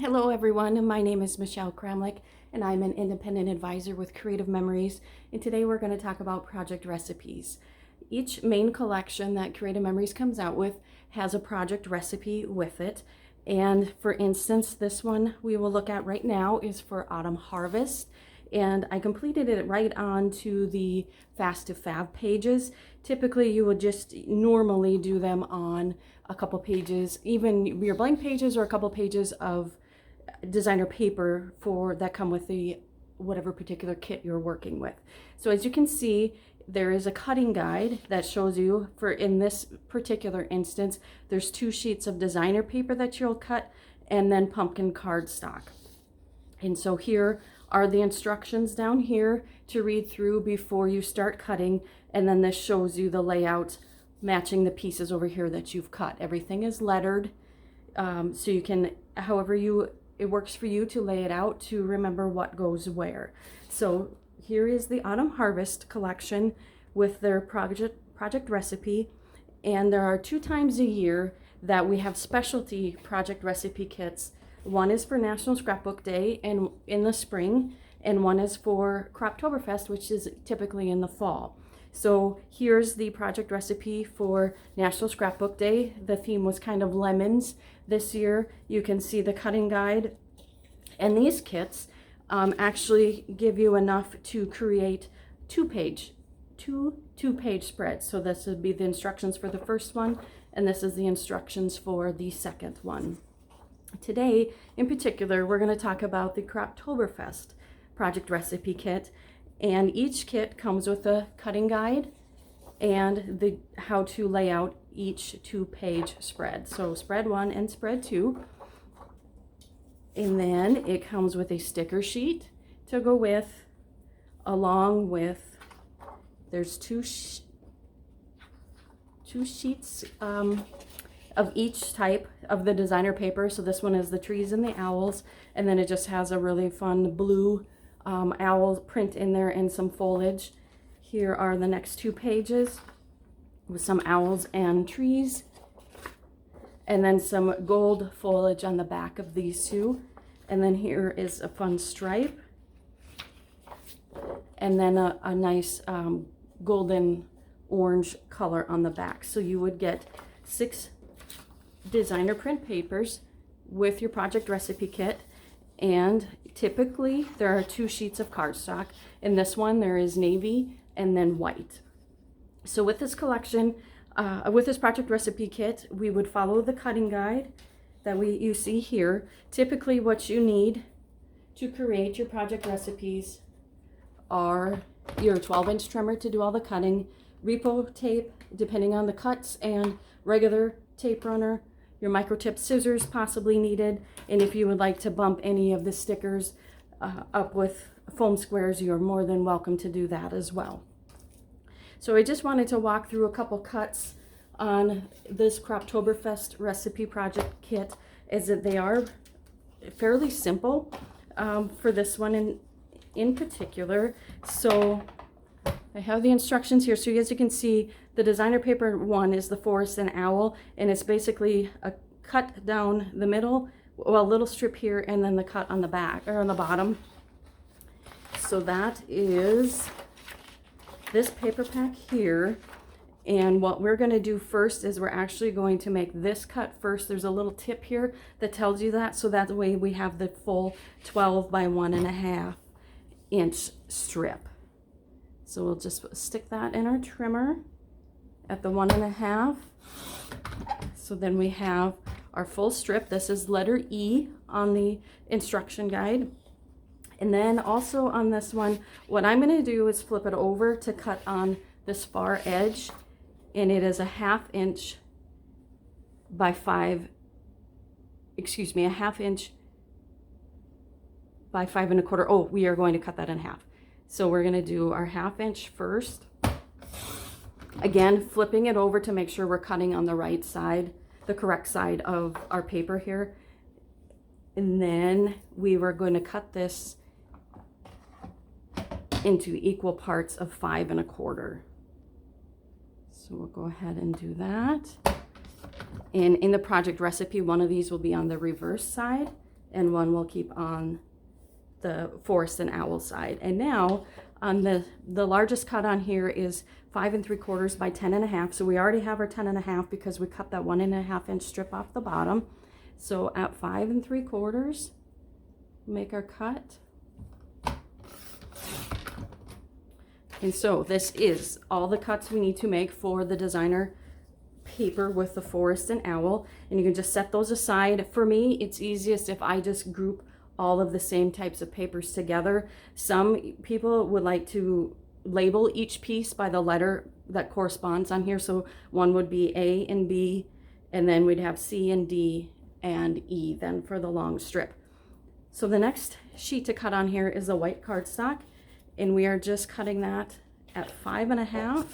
Hello everyone, my name is Michelle Kramlich and I'm an independent advisor with Creative Memories, and today we're going to talk about project recipes. Each main collection that Creative Memories comes out with has a project recipe with it, and for instance this one we will look at right now is for Autumn Harvest, and I completed it right on to the Fast to Fab pages. Typically you would just normally do them on a couple pages, even your blank pages or a couple pages of designer paper for that come with the whatever particular kit you're working with. So as you can see, there is a cutting guide that shows you, for in this particular instance, there's 2 sheets of designer paper that you'll cut and then pumpkin cardstock. And so here are the instructions down here to read through before you start cutting, and then this shows you the layout matching the pieces over here that you've cut. Everything is lettered, so you can, however it works for you to lay it out to remember what goes where. So here is the Autumn Harvest collection with their project recipe, and there are 2 times a year that we have specialty project recipe kits. One is for National Scrapbook Day and in the spring, and one is for Croptoberfest, which is typically in the fall. So here's the project recipe for National Scrapbook Day. The theme was kind of lemons this year. You can see the cutting guide, and these kits actually give you enough to create two-page spreads. So this would be the instructions for the first one, and this is the instructions for the second one. Today, in particular, we're going to talk about the Croptoberfest project recipe kit, and each kit comes with a cutting guide and the how to lay out each 2-page spread. So spread 1 and spread 2. And then it comes with a sticker sheet to go with, along with, there's two sheets of each type of the designer paper. So this one is the trees and the owls, and then it just has a really fun blue owl print in there and some foliage. Here are the next 2 pages with some owls and trees, and then some gold foliage on the back of these 2. And then here is a fun stripe, and then a nice golden orange color on the back. So you would get 6 designer print papers with your project recipe kit, and typically there are 2 sheets of cardstock. In this one there is navy and then white. So with this collection, with this project recipe kit, we would follow the cutting guide that you see here. Typically what you need to create your project recipes are your 12-inch trimmer to do all the cutting, repo tape depending on the cuts, and regular tape runner, your microtip scissors possibly needed, and if you would like to bump any of the stickers up with foam squares, you're more than welcome to do that as well. So I just wanted to walk through a couple cuts on this Croptoberfest recipe project kit, as that they are fairly simple for this one in particular. So I have the instructions here. So as you can see, the designer paper one is the forest and owl, and it's basically a cut down the middle, well, a little strip here, and then the cut on the back or on the bottom. So that is this paper pack here. And what we're going to do first is we're actually going to make this cut first. There's a little tip here that tells you that, so that way we have the full 12 by 1.5 inch strip. So we'll just stick that in our trimmer at the 1.5. So then we have our full strip. This is letter E on the instruction guide. And then also on this one, what I'm going to do is flip it over to cut on this far edge, and it is a 1/2 inch by 5, excuse me, a 1/2 inch by 5 1/4. Oh, we are going to cut that in half. So we're going to do our 1/2 inch first. Again, flipping it over to make sure we're cutting on the right side, the correct side of our paper here. And then we were going to cut this into equal parts of 5 1/4. So we'll go ahead and do that. And in the project recipe, one of these will be on the reverse side. and one we'll keep on the forest and owl side. And now on the largest cut on here is 5 3/4 by 10 1/2. So we already have our 10 1/2 because we cut that 1 1/2 inch strip off the bottom. So at 5 3/4, make our cut. And so this is all the cuts we need to make for the designer paper with the forest and owl. And you can just set those aside. For me, it's easiest if I just group all of the same types of papers together. Some people would like to label each piece by the letter that corresponds on here. So one would be A and B, and then we'd have C and D and E then for the long strip. So the next sheet to cut on here is a white cardstock, and we are just cutting that at 5 1/2.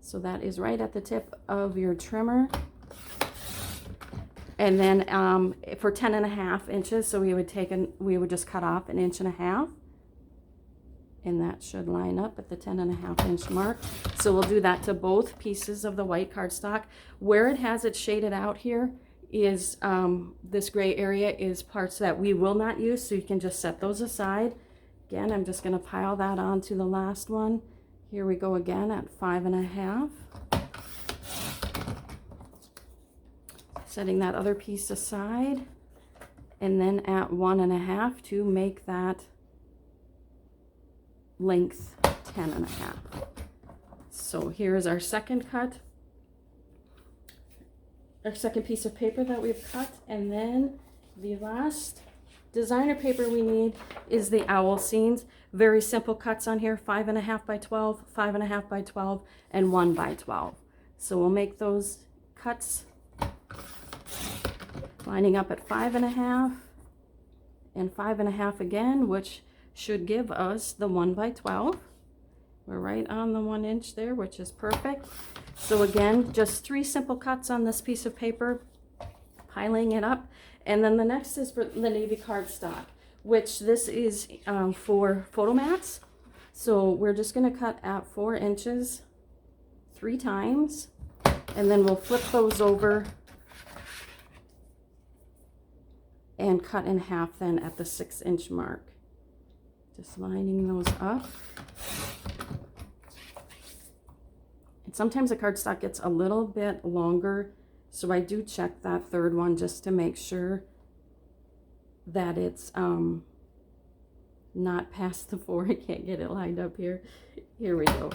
So that is right at the tip of your trimmer. And then for 10 1/2 inches, so we would just cut off 1.5 inches. And that should line up at the 10 1/2 inch mark. So we'll do that to both pieces of the white cardstock. Where it has it shaded out here is this gray area is parts that we will not use, so you can just set those aside. Again, I'm just going to pile that onto the last one. Here we go again at 5 1/2. Setting that other piece aside, and then at 1 1/2 to make that length 10 1/2. So here's our second cut, our second piece of paper that we've cut, and then the last designer paper we need is the owl scenes. Very simple cuts on here, 5 1/2 by 12, 5 1/2 by 12, and 1 by 12. So we'll make those cuts lining up at 5 1/2 and 5 1/2 again, which should give us the 1 by 12. We're right on the 1 inch there, which is perfect. So again, just 3 simple cuts on this piece of paper, piling it up. And then the next is for the navy cardstock, which this is for photo mats. So we're just going to cut at 4 inches 3 times, and then we'll flip those over and cut in half then at the 6 inch mark. Just lining those up. And sometimes the cardstock gets a little bit longer, so I do check that third one just to make sure that it's not past the 4. I can't get it lined up here. Here we go.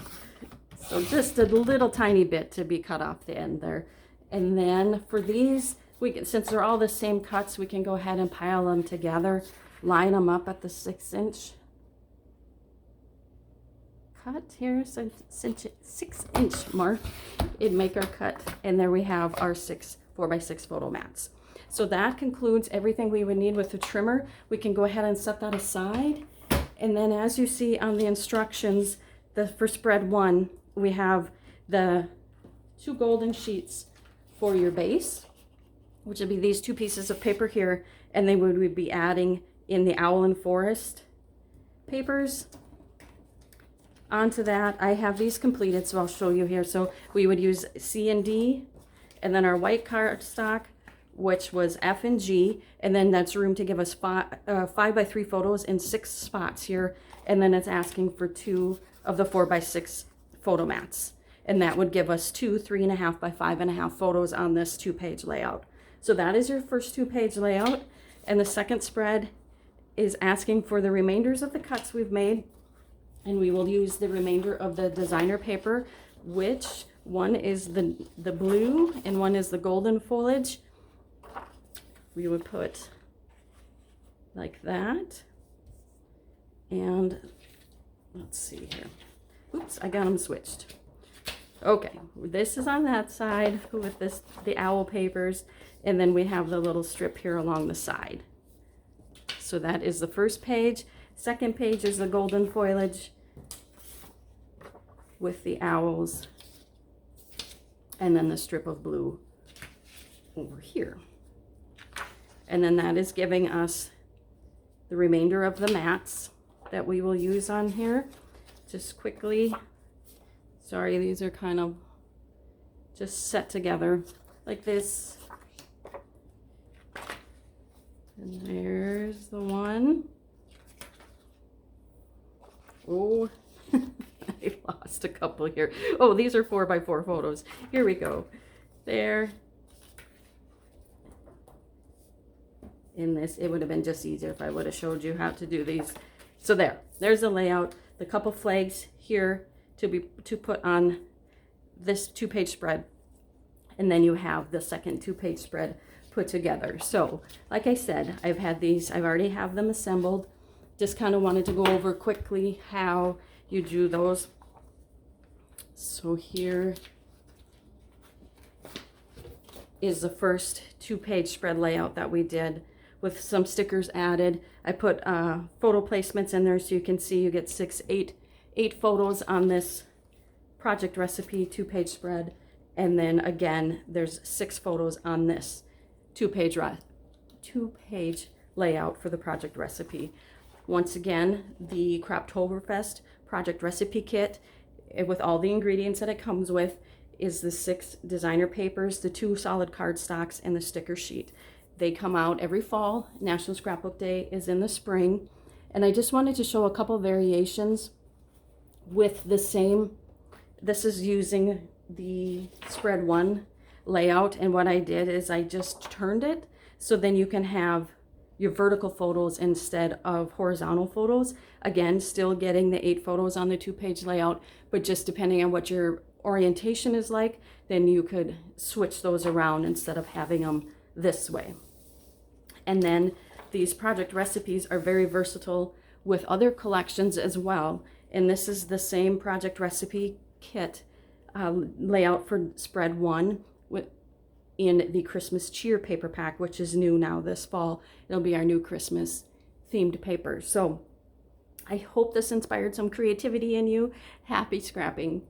So just a little tiny bit to be cut off the end there. And then for these, since they're all the same cuts, we can go ahead and pile them together, line them up at the 6 inch cut here, so 6 inch mark, and make our cut. And there we have our 4x6 photo mats. So that concludes everything we would need with the trimmer. We can go ahead and set that aside. And then as you see on the instructions, for spread 1, we have the 2 golden sheets for your base, which would be these 2 pieces of paper here, and then we would be adding in the owl and forest papers. Onto that, I have these completed, so I'll show you here. So we would use C and D, and then our white cardstock, which was F and G, and then that's room to give us 5 by 3 photos in 6 spots here, and then it's asking for 2 of the 4x6 photo mats, and that would give us 2 3.5 by 5.5 photos on this 2-page layout. So that is your first 2-page layout, and the second spread is asking for the remainders of the cuts we've made, and we will use the remainder of the designer paper, which one is the blue and one is the golden foliage. We would put like that, and let's see here. Oops, I got them switched. Okay, this is on that side with the owl papers, and then we have the little strip here along the side. So that is the first page. Second page is the golden foliage with the owls, and then the strip of blue over here. And then that is giving us the remainder of the mats that we will use on here. Just quickly, sorry, these are kind of just set together like this. And there's the one. Oh, I lost a couple here. Oh, these are 4x4 photos. Here we go. There. In this, it would have been just easier if I would have showed you how to do these. So there's the layout, the couple flags here to put on this 2-page spread, and then you have the second 2-page spread put together. So like I said, I already have them assembled. Just kind of wanted to go over quickly how you do those. So here is the first 2-page spread layout that we did with some stickers added. I put photo placements in there so you can see you get eight photos on this project recipe 2-page spread. And then again, there's 6 photos on this 2-page layout for the project recipe. Once again, the Croptoberfest project recipe kit with all the ingredients that it comes with is the 6 designer papers, the 2 solid cardstocks, and the sticker sheet. They come out every fall. National Scrapbook Day is in the spring. And I just wanted to show a couple variations with the same. This is using the spread 1 layout. And what I did is I just turned it so then you can have your vertical photos instead of horizontal photos. Again, still getting the 8 photos on the 2-page layout, but just depending on what your orientation is like, then you could switch those around instead of having them this way. And then these project recipes are very versatile with other collections as well. And this is the same project recipe kit layout for spread 1 in the Christmas cheer paper pack, which is new now this fall. It'll be our new Christmas themed paper. So I hope this inspired some creativity in you. Happy scrapping.